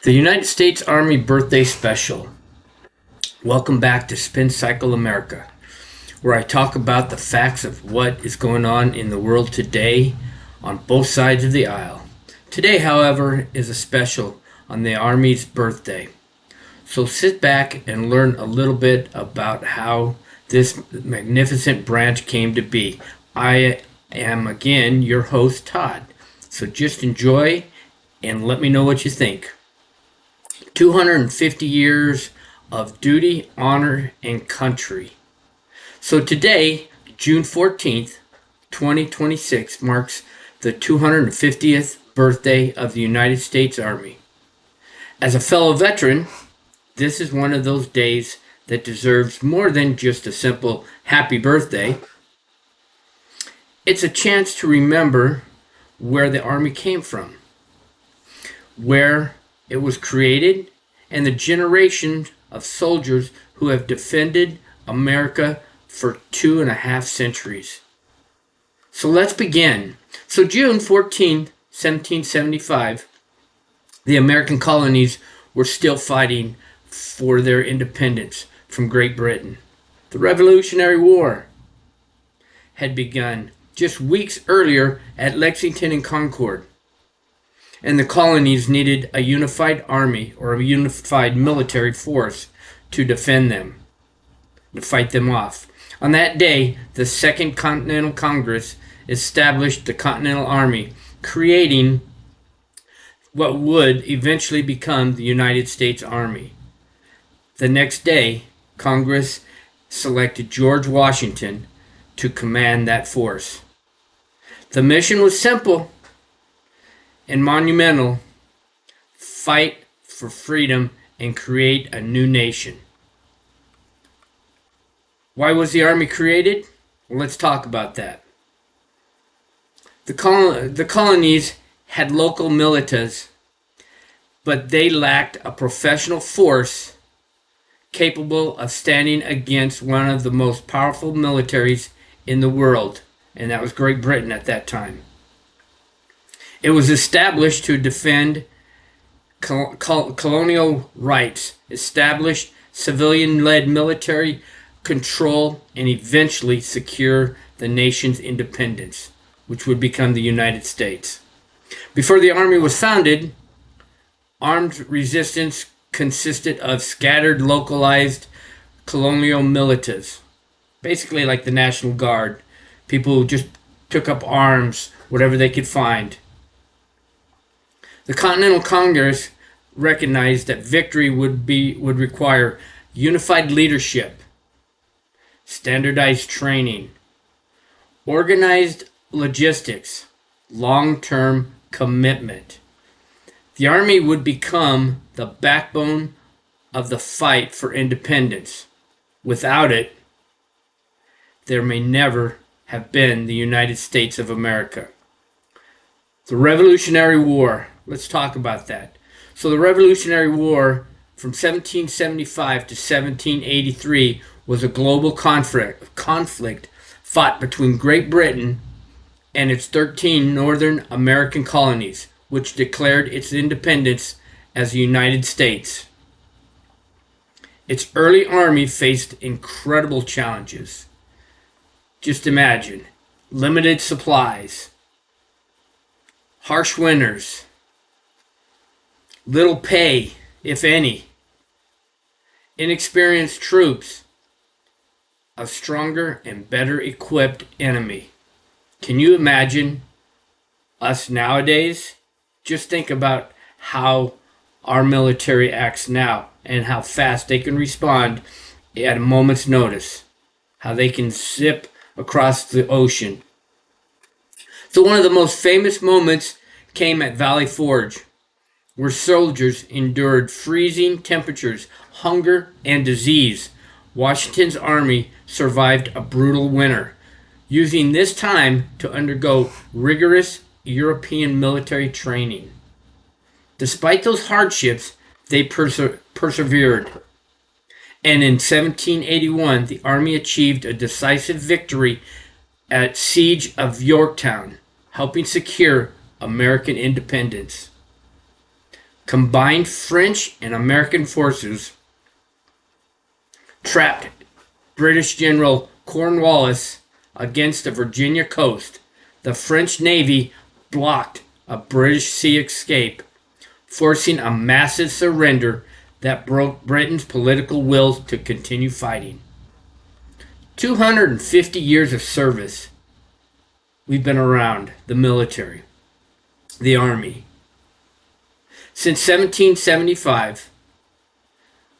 The United States Army Birthday Special. Welcome back to Spin Cycle America, where I talk about the facts of what is going on in the world today on both sides of the aisle. Today, however, is a special on the Army's birthday. So sit back and learn a little bit about how this magnificent branch came to be. I am, again, your host, Todd. So just enjoy and let me know what you think. 250 years of duty, honor, and country. So today, June 14th, 2026, marks the 250th birthday of the United States Army. As a fellow veteran, this is one of those days that deserves more than just a simple happy birthday. It's a chance to remember where the Army came from, where it was created, and the generation of soldiers who have defended America for 2.5 centuries. So let's begin. So June 14, 1775, the American colonies were still fighting for their independence from Great Britain. The Revolutionary War had begun just weeks earlier at Lexington and Concord, and the colonies needed a unified army or a unified military force to defend them, to fight them off. On that day, the Second Continental Congress established the Continental Army, creating what would eventually become the United States Army. The next day, Congress selected George Washington to command that force. The mission was simple and monumental: fight for freedom and create a new nation. Why was the Army created? Well, let's talk about that. The colonies had local militas, but they lacked a professional force capable of standing against one of the most powerful militaries in the world, and that was Great Britain at that time. It was established to defend colonial rights, establish civilian-led military control, and eventually secure the nation's independence, which would become the United States. Before the Army was founded, armed resistance consisted of scattered, localized colonial militas, basically like the National Guard, people who just took up arms, whatever they could find. The Continental Congress recognized that victory would require unified leadership, standardized training, organized logistics, long-term commitment. The Army would become the backbone of the fight for independence. Without it, there may never have been the United States of America. The Revolutionary War. Let's talk about that. So the Revolutionary War from 1775 to 1783 was a global conflict fought between Great Britain and its 13 Northern American colonies, which declared its independence as the United States. Its early army faced incredible challenges. Just imagine: limited supplies, harsh winters, little pay, if any, inexperienced troops, a stronger and better equipped enemy. Can you imagine us nowadays? Just think about how our military acts now and how fast they can respond at a moment's notice, how they can zip across the ocean. So one of the most famous moments came at Valley Forge, where soldiers endured freezing temperatures, hunger, and disease. Washington's army survived a brutal winter, using this time to undergo rigorous European military training. Despite those hardships, they persevered. And in 1781, the Army achieved a decisive victory at Siege of Yorktown, helping secure American independence. Combined French and American forces trapped British General Cornwallis against the Virginia coast. The French Navy blocked a British sea escape, forcing a massive surrender that broke Britain's political will to continue fighting. 250 years of service. We've been around the military, the Army. Since 1775,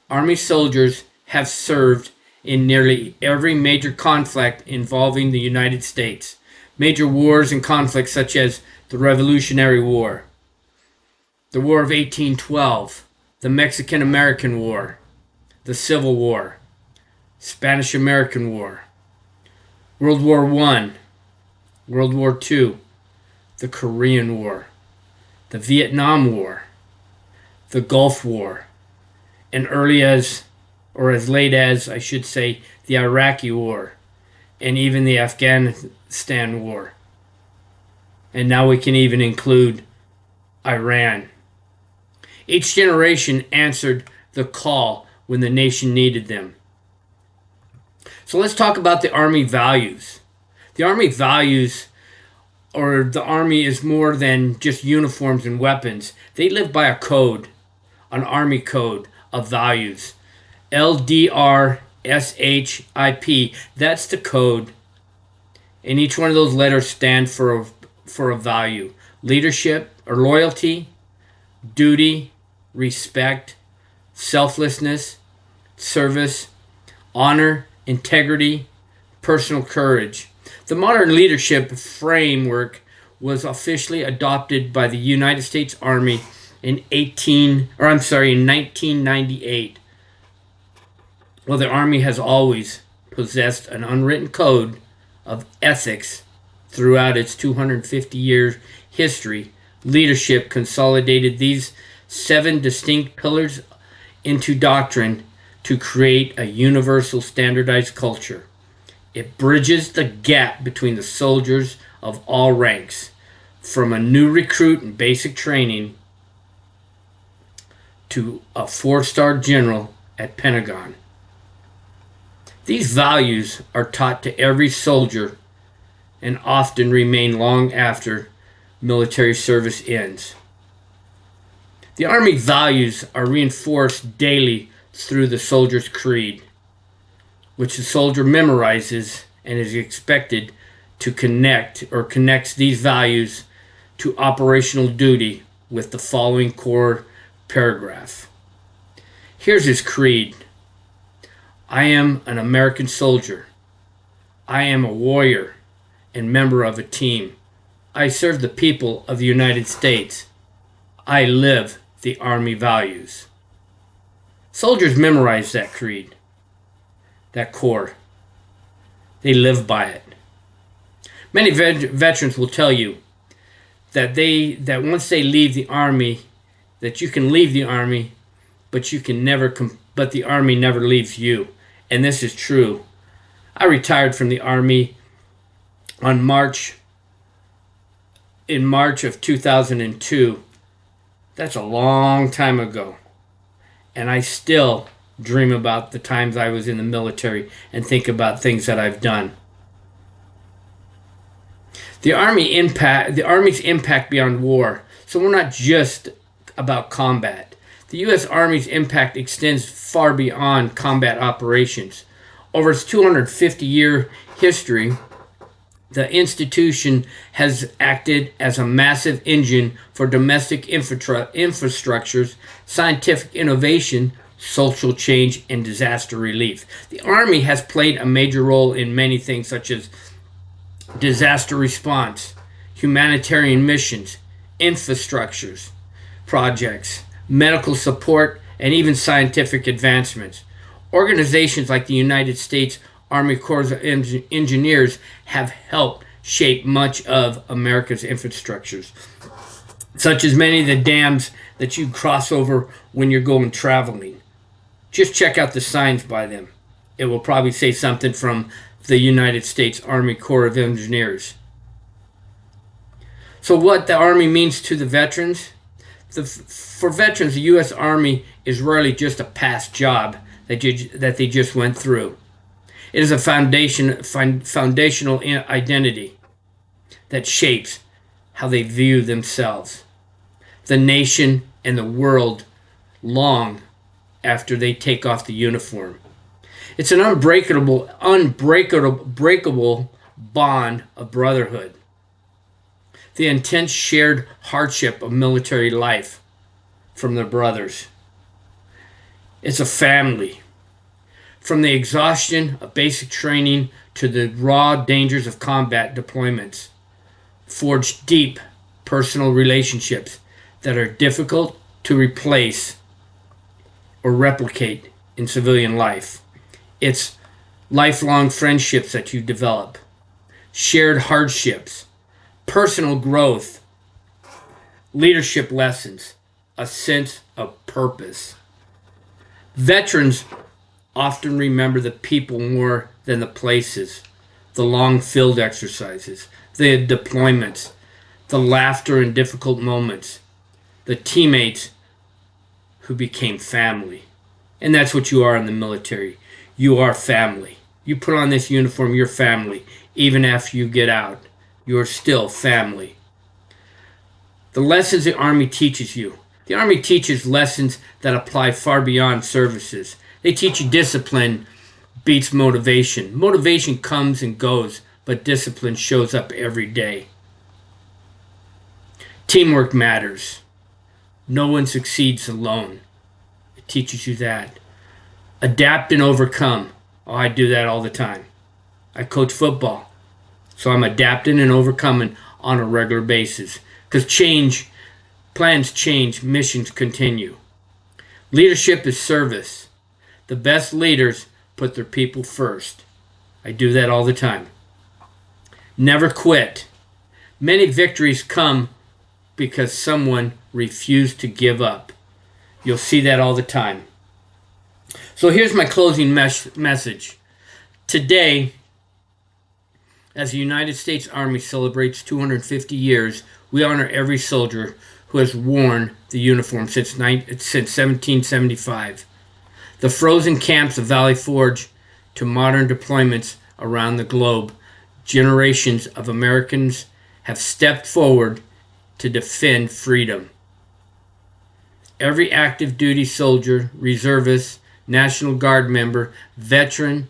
Army soldiers have served in nearly every major conflict involving the United States. Major wars and conflicts such as the Revolutionary War, the War of 1812, the Mexican-American War, the Civil War, Spanish-American War, World War I, World War II, the Korean War, the Vietnam War, the Gulf War, and as late as, I should say, the Iraqi War, and even the Afghanistan War. And now we can even include Iran. Each generation answered the call when the nation needed them. So let's talk about the Army values. The Army values, or the Army is more than just uniforms and weapons. They live by a code, an Army code of values. LDRSHIP, that's the code. And each one of those letters stand for a value. Leadership or loyalty, duty, respect, selflessness, service, honor, integrity, personal courage. The modern leadership framework was officially adopted by the United States Army in 1998. Well, the Army has always possessed an unwritten code of ethics throughout its 250-year history. Leadership consolidated these 7 distinct pillars into doctrine to create a universal standardized culture. It bridges the gap between the soldiers of all ranks, from a new recruit in basic training to a 4-star general at Pentagon. These values are taught to every soldier and often remain long after military service ends. The Army values are reinforced daily through the soldier's creed, which the soldier memorizes and is expected to connects these values to operational duty with the following core paragraph. Here's his creed. I am an American soldier. I am a warrior and member of a team. I serve the people of the United States. I live the Army values. Soldiers memorize that creed, that core. They live by it. Many veterans will tell you that once they leave the Army, that you can leave the Army, but the Army never leaves you. And this is true. I retired from the Army in March of 2002. That's a long time ago. And I still dream about the times I was in the military and think about things that I've done. The Army's impact beyond war. So we're not just about combat. The U.S. Army's impact extends far beyond combat operations. Over its 250-year history, the institution has acted as a massive engine for domestic infrastructures, scientific innovation, social change, and disaster relief. The Army has played a major role in many things such as disaster response, humanitarian missions, infrastructures, projects, medical support, and even scientific advancements. Organizations like the United States Army Corps of Engineers have helped shape much of America's infrastructures, such as many of the dams that you cross over when you're going traveling. Just check out the signs by them. It will probably say something from the United States Army Corps of Engineers. So what the Army means to the veterans? For veterans, the U.S. Army is rarely just a past job that they just went through. It is a foundational identity that shapes how they view themselves, the nation, and the world long after they take off the uniform. It's an unbreakable bond of brotherhood. The intense shared hardship of military life from their brothers. It's a family. From the exhaustion of basic training to the raw dangers of combat deployments, forge deep personal relationships that are difficult to replace or replicate in civilian life. It's lifelong friendships that you develop, shared hardships, personal growth, leadership lessons, a sense of purpose. Veterans often remember the people more than the places, the long field exercises, the deployments, the laughter in difficult moments, the teammates who became family. And that's what you are in the military. You are family. You put on this uniform, you're family. Even after you get out, you're still family. The lessons the Army teaches you. The Army teaches lessons that apply far beyond services. They teach you discipline beats motivation. Motivation comes and goes, but discipline shows up every day. Teamwork matters. No one succeeds alone. It teaches you that. Adapt and overcome. Oh, I do that all the time. I coach football, so I'm adapting and overcoming on a regular basis. Because plans change, missions continue. Leadership is service. The best leaders put their people first. I do that all the time. Never quit. Many victories come because someone refused to give up. You'll see that all the time. So here's my closing message. Today, as the United States Army celebrates 250 years, we honor every soldier who has worn the uniform since 1775. The frozen camps of Valley Forge to modern deployments around the globe, generations of Americans have stepped forward to defend freedom. Every active duty soldier, reservist, National Guard member, veteran,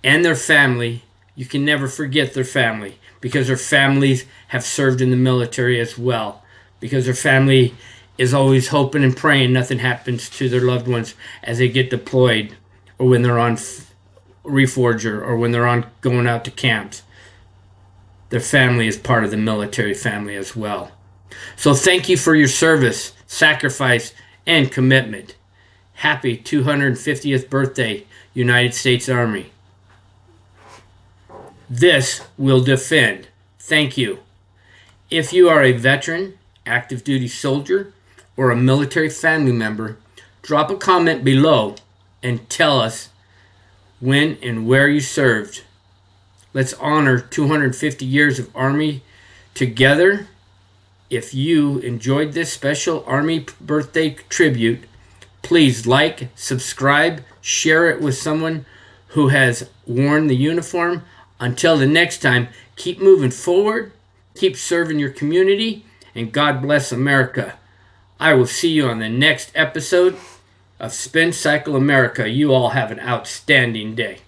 and their family, you can never forget their family, because their families have served in the military as well, because their family is always hoping and praying nothing happens to their loved ones as they get deployed, or when they're on Reforger, or when they're on going out to camps. Their family is part of the military family as well. So thank you for your service, sacrifice, and commitment. Happy 250th birthday, United States Army. This will defend. Thank you. If you are a veteran, active duty soldier, or a military family member, drop a comment below and tell us when and where you served. Let's honor 250 years of Army together. If you enjoyed this special Army birthday tribute, please like, subscribe, share it with someone who has worn the uniform. Until the next time, keep moving forward, keep serving your community, and God bless America. I will see you on the next episode of Spin Cycle America. You all have an outstanding day.